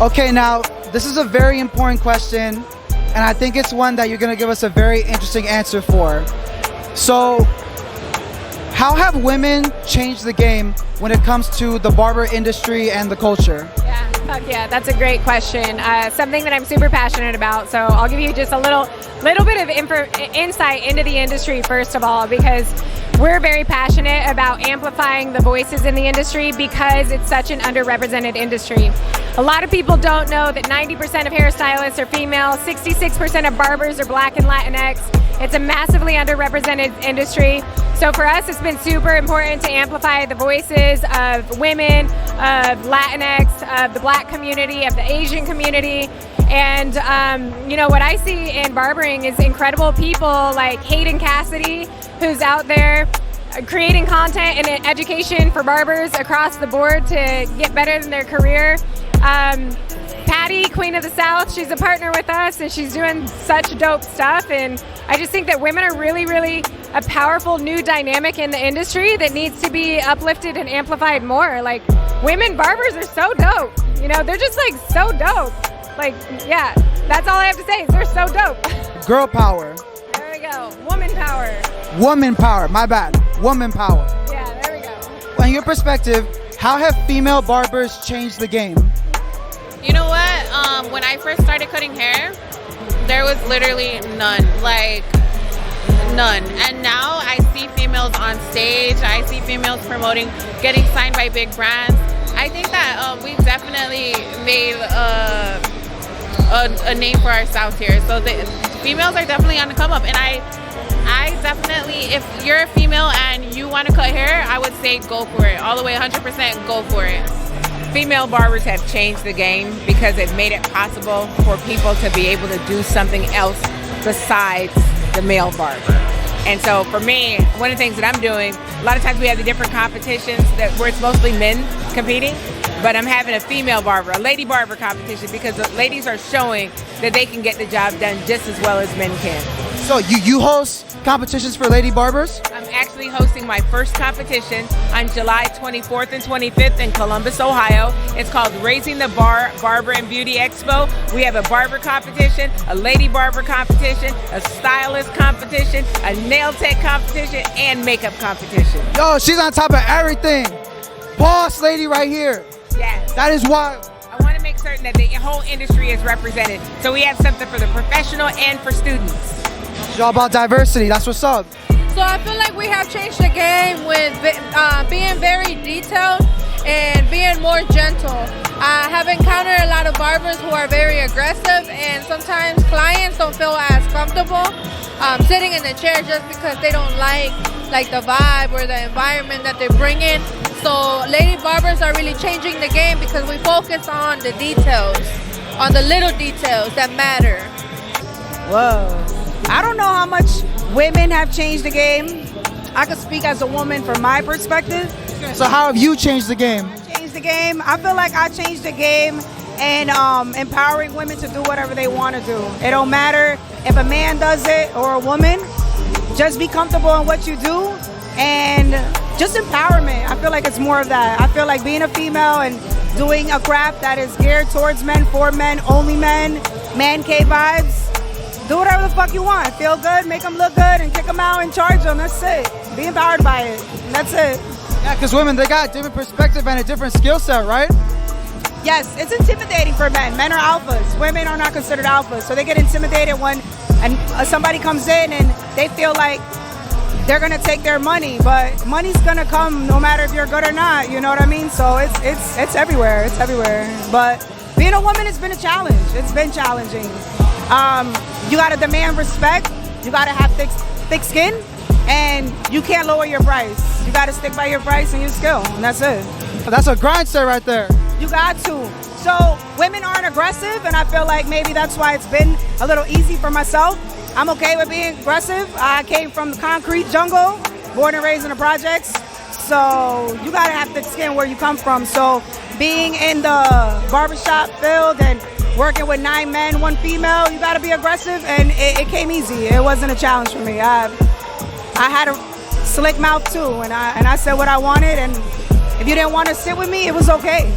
Okay, now this is a very important question, and I think it's one that you're gonna give us a very interesting answer for. So, how have women changed the game when it comes to the barber industry and the culture? Yeah, fuck yeah, that's a great question. Something that I'm super passionate about. So I'll give you just a little bit of insight into the industry first of all, because we're very passionate about amplifying the voices in the industry because it's such an underrepresented industry. A lot of people don't know that 90% of hairstylists are female, 66% of barbers are Black and Latinx. It's a massively underrepresented industry. So for us, it's been super important to amplify the voices of women, of Latinx, of the Black community, of the Asian community. And you know, what I see in barbering is incredible people like Hayden Cassidy, who's out there creating content and education for barbers across the board to get better in their career. Patty, Queen of the South, she's a partner with us and she's doing such dope stuff. And I just think that women are really, really a powerful new dynamic in the industry that needs to be uplifted and amplified more. Like, women barbers are so dope. You know, they're just like so dope. Like, yeah, that's all I have to say is they're so dope. Girl power. There we go. Woman power. Woman power, my bad. Woman power. Yeah, there we go. In your perspective, how have female barbers changed the game? You know what? When I first started cutting hair, there was literally none. Like, none. And now I see females on stage. I see females promoting, getting signed by big brands. I think that we've definitely made a name for ourselves here. So the females are definitely on the come up. And I definitely, if you're a female and you want to cut hair, I would say go for it. All the way 100% go for it. Female barbers have changed the game because it made it possible for people to be able to do something else besides the male barber. And so for me, one of the things that I'm doing, a lot of times we have the different competitions where it's mostly men competing, but I'm having a female barber, a lady barber competition, because the ladies are showing that they can get the job done just as well as men can. So you host competitions for lady barbers? I'm actually hosting my first competition on July 24th and 25th in Columbus, Ohio. It's called Raising the Bar Barber and Beauty Expo. We have a barber competition, a lady barber competition, a stylist competition, a nail tech competition, and makeup competition. Yo, she's on top of everything. Boss lady right here. Yes. That is wild. I want to make certain that the whole industry is represented. So we have something for the professional and for students. It's all about diversity. That's what's up. So I feel like we have changed the game with being very detailed and being more gentle. I have encountered a lot of barbers who are very aggressive, and sometimes clients don't feel as comfortable sitting in the chair just because they don't like the vibe or the environment that they bring in. So lady barbers are really changing the game because we focus on the details, on the little details that matter. Whoa. I don't know how much women have changed the game. I could speak as a woman from my perspective. So how have you changed the game? Changed the game. I feel like I changed the game and empowering women to do whatever they want to do. It don't matter if a man does it or a woman. Just be comfortable in what you do and just empowerment. I feel like it's more of that. I feel like being a female and doing a craft that is geared towards men, for men, only men, man cave vibes. Do whatever the fuck you want. Feel good, make them look good, and kick them out and charge them. That's it. Be empowered by it. And that's it. Yeah, because women, they got a different perspective and a different skill set, right? Yes, it's intimidating for men. Men are alphas. Women are not considered alphas. So they get intimidated when somebody comes in and they feel like they're going to take their money. But money's going to come no matter if you're good or not. You know what I mean? So it's everywhere. It's everywhere. But being a woman has been a challenge. It's been challenging. You got to demand respect. You got to have thick skin. And you can't lower your price. You got to stick by your price and your skill. And that's it. That's a grind set right there. You got to. So women aren't aggressive, and I feel like maybe that's why it's been a little easy for myself. I'm okay with being aggressive. I came from the concrete jungle, born and raised in the projects. So you gotta have thick skin where you come from. So being in the barbershop field and working with 9 men, 1 female, you gotta be aggressive, and it came easy. It wasn't a challenge for me. I had a slick mouth too, and I said what I wanted, and if you didn't want to sit with me, it was okay.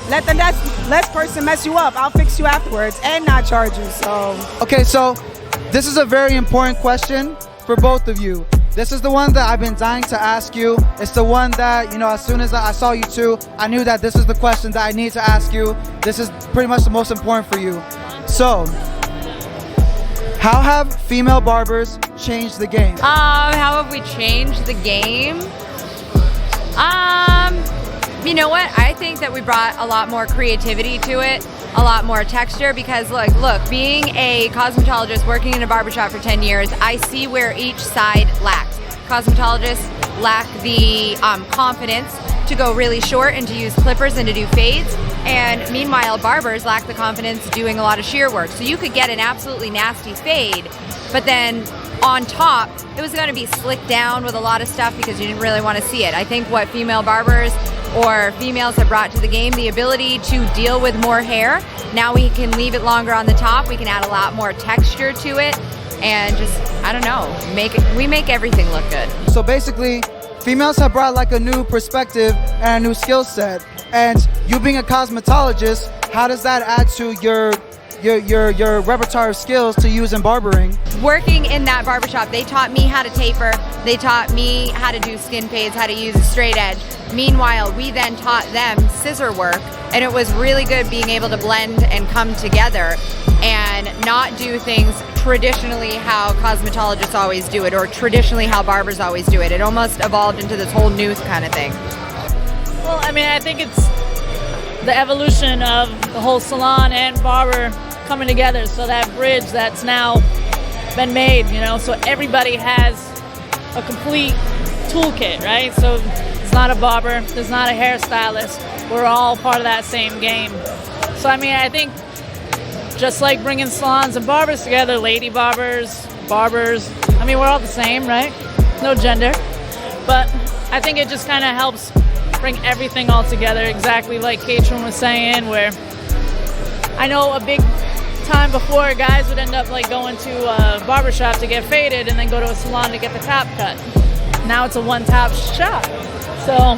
let the next person mess you up. I'll fix you afterwards and not charge you. So Okay, so this is a very important question for both of you. This is the one that I've been dying to ask you. It's the one that, as soon as I saw you two, I knew that this is the question that I need to ask you. This is pretty much the most important for you. So, how have female barbers changed the game? How have we changed the game? You know what? I think that we brought a lot more creativity to it, a lot more texture, because look, being a cosmetologist working in a barbershop for 10 years, I see where each side lacks. Cosmetologists lack the confidence to go really short and to use clippers and to do fades, and meanwhile barbers lack the confidence doing a lot of shear work. So you could get an absolutely nasty fade, but then on top it was going to be slicked down with a lot of stuff because you didn't really want to see it. I think what female barbers or females have brought to the game, the ability to deal with more hair. Now we can leave it longer on the top, we can add a lot more texture to it, and just, I don't know, we make everything look good. So basically, females have brought like a new perspective and a new skill set. And you being a cosmetologist, how does that add to your repertoire of skills to use in barbering? Working in that barbershop, they taught me how to taper, they taught me how to do skin fades, how to use a straight edge. Meanwhile, we then taught them scissor work, and it was really good being able to blend and come together and not do things traditionally how cosmetologists always do it, or traditionally how barbers always do it. It almost evolved into this whole new kind of thing. Well, I mean, I think it's the evolution of the whole salon and barber coming together. So that bridge that's now been made, so everybody has a complete toolkit, right? So it's not a barber, there's not a hairstylist. We're all part of that same game. So, I mean, I think just like bringing salons and barbers together, lady barbers, barbers, I mean, we're all the same, right? No gender. But I think it just kind of helps bring everything all together, exactly like Katrin was saying, where I know a big time before guys would end up like going to a barbershop to get faded and then go to a salon to get the top cut. Now it's a one-top shop. So,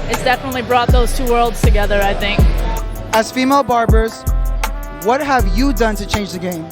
it's definitely brought those two worlds together, I think. As female barbers, what have you done to change the game?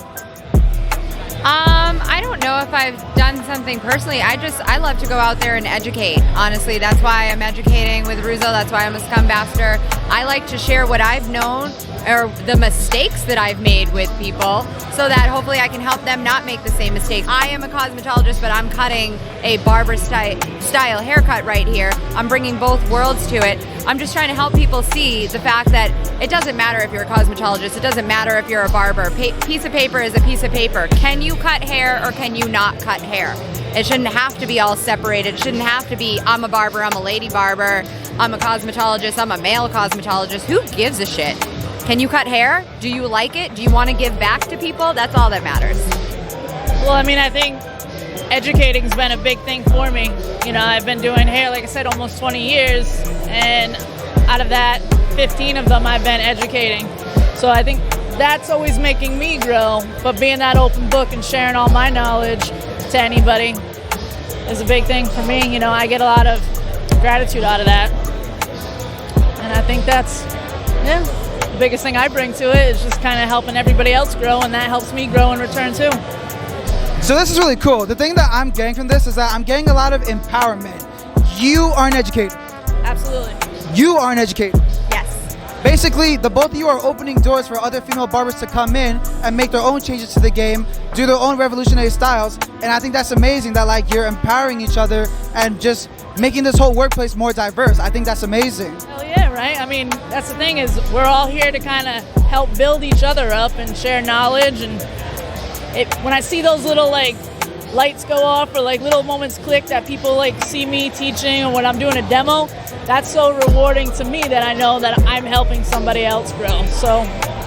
I don't know if I've done something personally. I love to go out there and educate. Honestly, that's why I'm educating with Ruzo. That's why I'm a Scum Ambassador. I like to share what I've known or the mistakes that I've made with people so that hopefully I can help them not make the same mistake. I am a cosmetologist, but I'm cutting a barber style haircut right here. I'm bringing both worlds to it. I'm just trying to help people see the fact that it doesn't matter if you're a cosmetologist, it doesn't matter if you're a barber. Piece of paper is a piece of paper. Can you cut hair or can you not cut hair? It shouldn't have to be all separated. It shouldn't have to be, I'm a barber, I'm a lady barber, I'm a cosmetologist, I'm a male cosmetologist. Who gives a shit? Can you cut hair? Do you like it? Do you want to give back to people? That's all that matters. Well, I mean, I think educating's been a big thing for me. I've been doing hair, like I said, almost 20 years, and out of that, 15 of them I've been educating. So I think that's always making me grow, but being that open book and sharing all my knowledge to anybody is a big thing for me. I get a lot of gratitude out of that. And I think that's, the biggest thing I bring to it is just kind of helping everybody else grow, and that helps me grow in return too. So this is really cool. The thing that I'm getting from this is that I'm getting a lot of empowerment. You are an educator. Absolutely. You are an educator. Yes. Basically, the both of you are opening doors for other female barbers to come in and make their own changes to the game, do their own revolutionary styles, and I think that's amazing that you're empowering each other and just making this whole workplace more diverse. I think that's amazing. Hell yeah, right? I mean, that's the thing is we're all here to kind of help build each other up and share knowledge, and when I see those little lights go off or little moments click that people see me teaching or when I'm doing a demo, that's so rewarding to me that I know that I'm helping somebody else grow. So,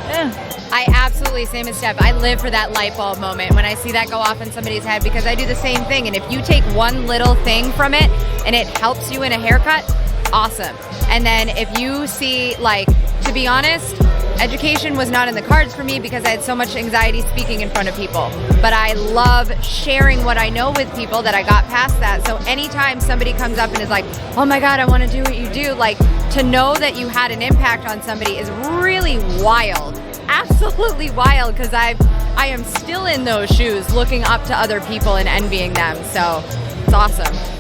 yeah. I absolutely, same as Steph, I live for that light bulb moment when I see that go off in somebody's head, because I do the same thing. And if you take one little thing from it and it helps you in a haircut, awesome. And then if you see, to be honest, education was not in the cards for me because I had so much anxiety speaking in front of people. But I love sharing what I know with people that I got past that. So anytime somebody comes up and is like, oh my God, I want to do what you do, like to know that you had an impact on somebody is really wild. Absolutely wild, because I am still in those shoes looking up to other people and envying them. So it's awesome.